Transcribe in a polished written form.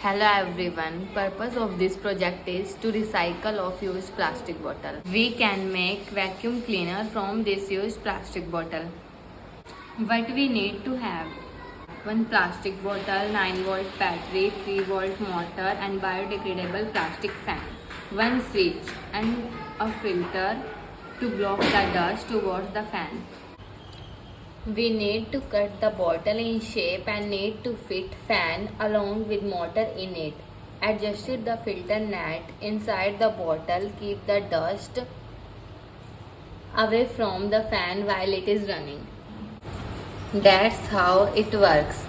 Hello everyone. Purpose of this project is to recycle of used plastic bottle. We can make vacuum cleaner from this used plastic bottle. What we need to have: one plastic bottle, 9-volt battery, 3-volt motor and biodegradable plastic fan, one switch and a filter to block the dust to wash the fan. We need to cut the bottle in shape and need to fit fan along with motor in it. Adjusted the filter net inside the bottle, keep the dust away from the fan while it is running. That's how it works.